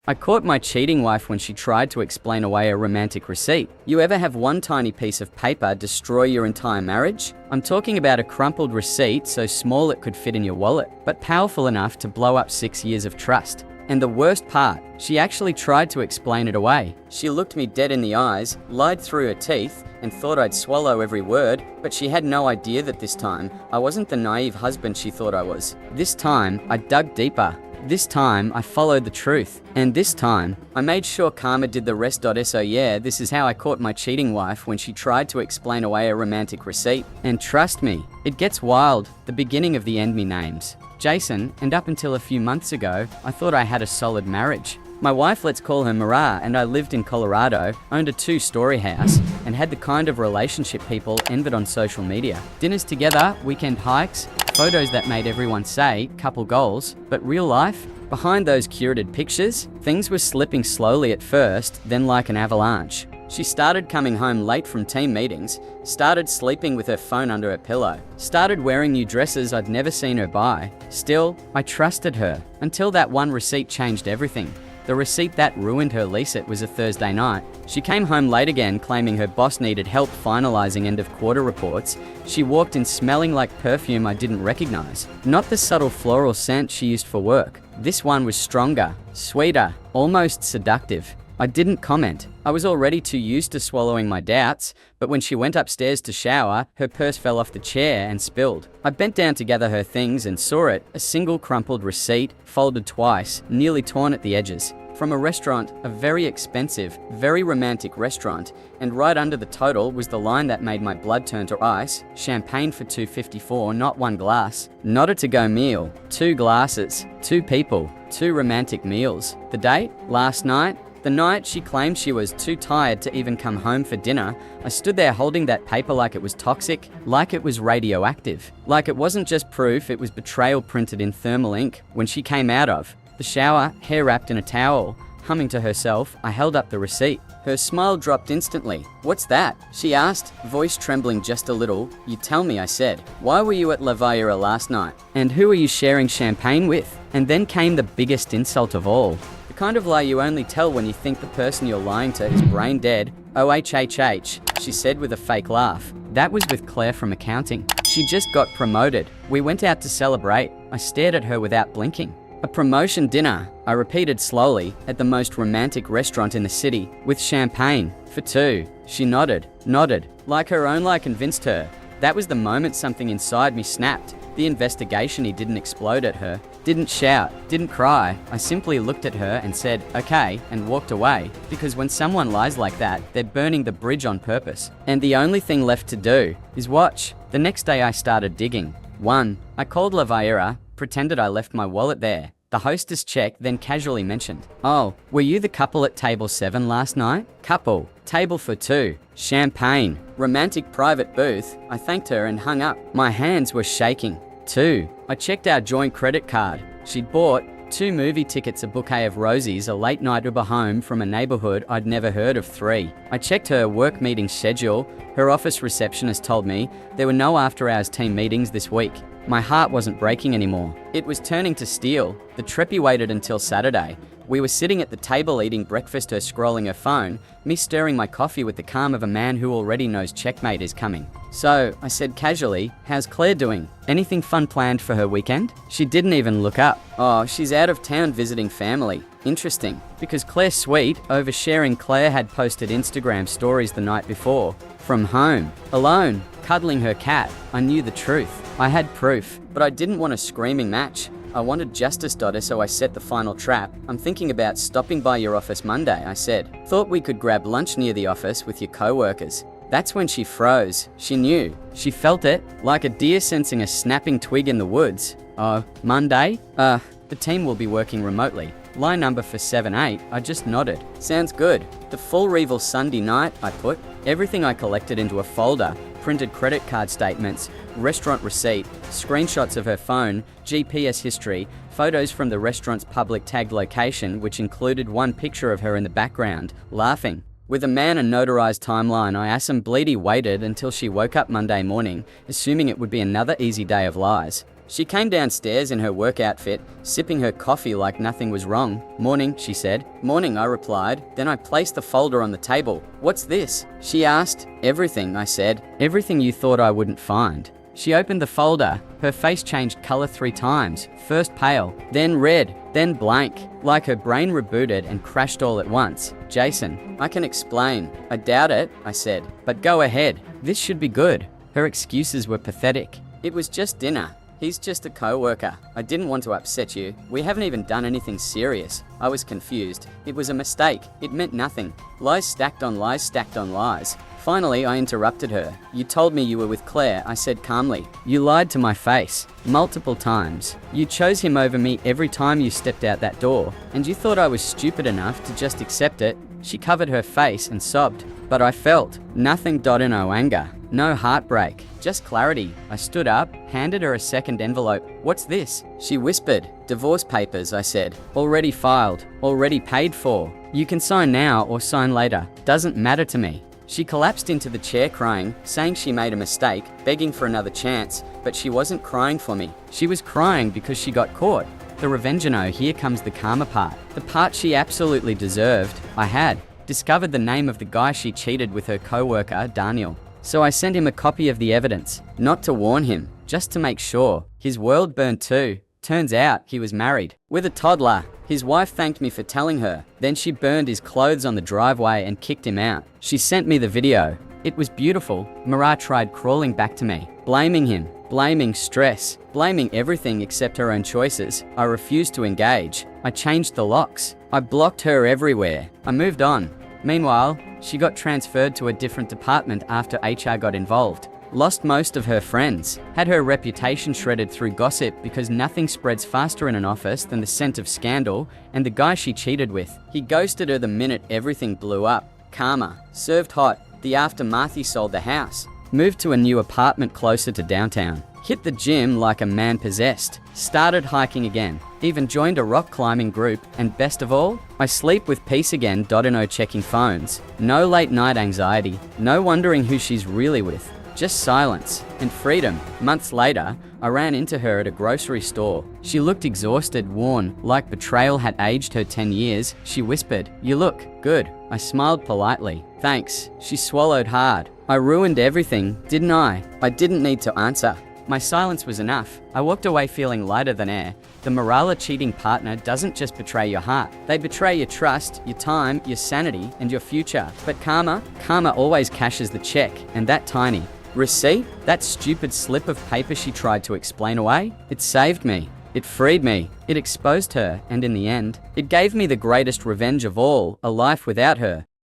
I caught my cheating wife when she tried to explain away a romantic receipt. You ever have one tiny piece of paper destroy your entire marriage? I'm talking about a crumpled receipt so small it could fit in your wallet, but powerful enough to blow up 6 years of trust. And the worst part, she actually tried to explain it away. She looked me dead in the eyes, lied through her teeth, and thought I'd swallow every word, but she had no idea that this time, I wasn't the naive husband she thought I was. This time, I dug deeper. This time, I followed the truth. And this time, I made sure karma did the rest. So yeah, this is how I caught my cheating wife when she tried to explain away a romantic receipt. And trust me, it gets wild, the beginning of the end me names. Jason, and up until a few months ago, I thought I had a solid marriage. My wife, let's call her Mara, and I lived in Colorado, owned a 2-story house, and had the kind of relationship people envied on social media. Dinners together, weekend hikes, photos that made everyone say, couple goals, but real life? Behind those curated pictures, things were slipping slowly at first, then like an avalanche. She started coming home late from team meetings, started sleeping with her phone under her pillow, started wearing new dresses I'd never seen her buy. Still, I trusted her, until that one receipt changed everything. The receipt that ruined her lease. It was a Thursday night. She came home late again, claiming her boss needed help finalizing end-of-quarter reports. She walked in smelling like perfume I didn't recognize. Not the subtle floral scent she used for work. This one was stronger, sweeter, almost seductive. I didn't comment. I was already too used to swallowing my doubts, but when she went upstairs to shower, her purse fell off the chair and spilled. I bent down to gather her things and saw it, a single crumpled receipt, folded twice, nearly torn at the edges. From a restaurant, a very expensive, very romantic restaurant, and right under the total was the line that made my blood turn to ice: champagne for $2.54, not one glass. Not a to-go meal, 2 glasses, 2 people, 2 romantic meals. The date? Last night? The night she claimed she was too tired to even come home for dinner. I stood there holding that paper like it was toxic, like it was radioactive, like it wasn't just proof, it was betrayal printed in thermal ink. When she came out of the shower, hair wrapped in a towel, humming to herself, I held up the receipt. Her smile dropped instantly. "What's that?" she asked, voice trembling just a little. "You tell me," I said. "Why were you at La Valliera last night? And who are you sharing champagne with?" And then came the biggest insult of all. The kind of lie you only tell when you think the person you're lying to is brain dead. "OHHH, she said with a fake laugh. That was with Claire from accounting. She just got promoted. We went out to celebrate. I stared at her without blinking. "A promotion dinner," I repeated slowly, "at the most romantic restaurant in the city, with champagne, for 2. She nodded, like her own lie convinced her. That was the moment something inside me snapped. The investigation he didn't explode at her, didn't shout, didn't cry. I simply looked at her and said, "Okay," and walked away. Because when someone lies like that, they're burning the bridge on purpose. And the only thing left to do is watch. The next day I started digging. 1. I called La Valliera, pretended I left my wallet there. The hostess checked, then casually mentioned, "Oh, were you the couple at table 7 last night?" "Couple, table for 2, champagne, romantic private booth." I thanked her and hung up. My hands were shaking. 2. I checked our joint credit card. She'd bought 2 movie tickets, a bouquet of roses, a late night Uber home from a neighborhood I'd never heard of. 3. I checked her work meeting schedule. Her office receptionist told me there were no after-hours team meetings this week. My heart wasn't breaking anymore. It was turning to steel. The Treppy waited until Saturday. We were sitting at the table eating breakfast, her scrolling her phone, me stirring my coffee with the calm of a man who already knows checkmate is coming. "So," I said casually, "how's Claire doing? Anything fun planned for her weekend?" She didn't even look up. "Oh, she's out of town visiting family." Interesting, because Claire's sweet, oversharing Claire had posted Instagram stories the night before. From home, alone, cuddling her cat. I knew the truth. I had proof, but I didn't want a screaming match. I wanted justice. So I set the final trap. "I'm thinking about stopping by your office Monday," I said. "Thought we could grab lunch near the office with your co-workers." That's when she froze. She knew. She felt it, like a deer sensing a snapping twig in the woods. "Oh, Monday? The team will be working remotely. Line number for 7-8, I just nodded. "Sounds good." The full reveal Sunday night, I put everything I collected into a folder, printed credit card statements, restaurant receipt, screenshots of her phone, GPS history, photos from the restaurant's public tagged location, which included one picture of her in the background, laughing. With a man and notarized timeline, I assembly waited until she woke up Monday morning, assuming it would be another easy day of lies. She came downstairs in her work outfit, sipping her coffee like nothing was wrong. "Morning," she said. "Morning," I replied. Then I placed the folder on the table. "What's this?" she asked. "Everything," I said. "Everything you thought I wouldn't find." She opened the folder. Her face changed color 3 times, first pale, then red, then blank, like her brain rebooted and crashed all at once. "Jason, I can explain." "I doubt it," I said, "but go ahead. This should be good." Her excuses were pathetic. "It was just dinner. He's just a co-worker. I didn't want to upset you. We haven't even done anything serious." I was confused. It was a mistake. It meant nothing. Lies stacked on lies stacked on lies. Finally, I interrupted her. "You told me you were with Claire," I said calmly. "You lied to my face. Multiple times. You chose him over me every time you stepped out that door. And you thought I was stupid enough to just accept it." She covered her face and sobbed. But I felt nothing. No anger. No heartbreak. Just clarity. I stood up, handed her a second envelope. "What's this?" she whispered. "Divorce papers," I said. "Already filed. Already paid for. You can sign now or sign later. Doesn't matter to me." She collapsed into the chair crying, saying she made a mistake, begging for another chance, but she wasn't crying for me. She was crying because she got caught. The revenge-o, here comes the karma part. The part she absolutely deserved. I had discovered the name of the guy she cheated with her co-worker, Daniel. So I sent him a copy of the evidence, not to warn him, just to make sure. His world burned too. Turns out he was married, with a toddler. His wife thanked me for telling her. Then she burned his clothes on the driveway and kicked him out. She sent me the video. It was beautiful. Mara tried crawling back to me, blaming him, blaming stress, blaming everything except her own choices. I refused to engage. I changed the locks. I blocked her everywhere. I moved on. Meanwhile, she got transferred to a different department after HR got involved. Lost most of her friends, had her reputation shredded through gossip because nothing spreads faster in an office than the scent of scandal, and the guy she cheated with. He ghosted her the minute everything blew up. Karma. Served hot. The aftermath. He sold the house. Moved to a new apartment closer to downtown. Hit the gym like a man possessed. Started hiking again. Even joined a rock climbing group. And best of all, I sleep with peace again. No checking phones. No late night anxiety. No wondering who she's really with. Just silence and freedom. Months later, I ran into her at a grocery store. She looked exhausted, worn, like betrayal had aged her 10 years. She whispered, "You look good." I smiled politely. "Thanks." She swallowed hard. "I ruined everything, didn't I?" I didn't need to answer. My silence was enough. I walked away feeling lighter than air. The morale cheating partner doesn't just betray your heart. They betray your trust, your time, your sanity, and your future. But karma always cashes the check, and that tiny receipt, that stupid slip of paper she tried to explain away, it saved me. It freed me. It exposed her, and in the end, it gave me the greatest revenge of all, a life without her.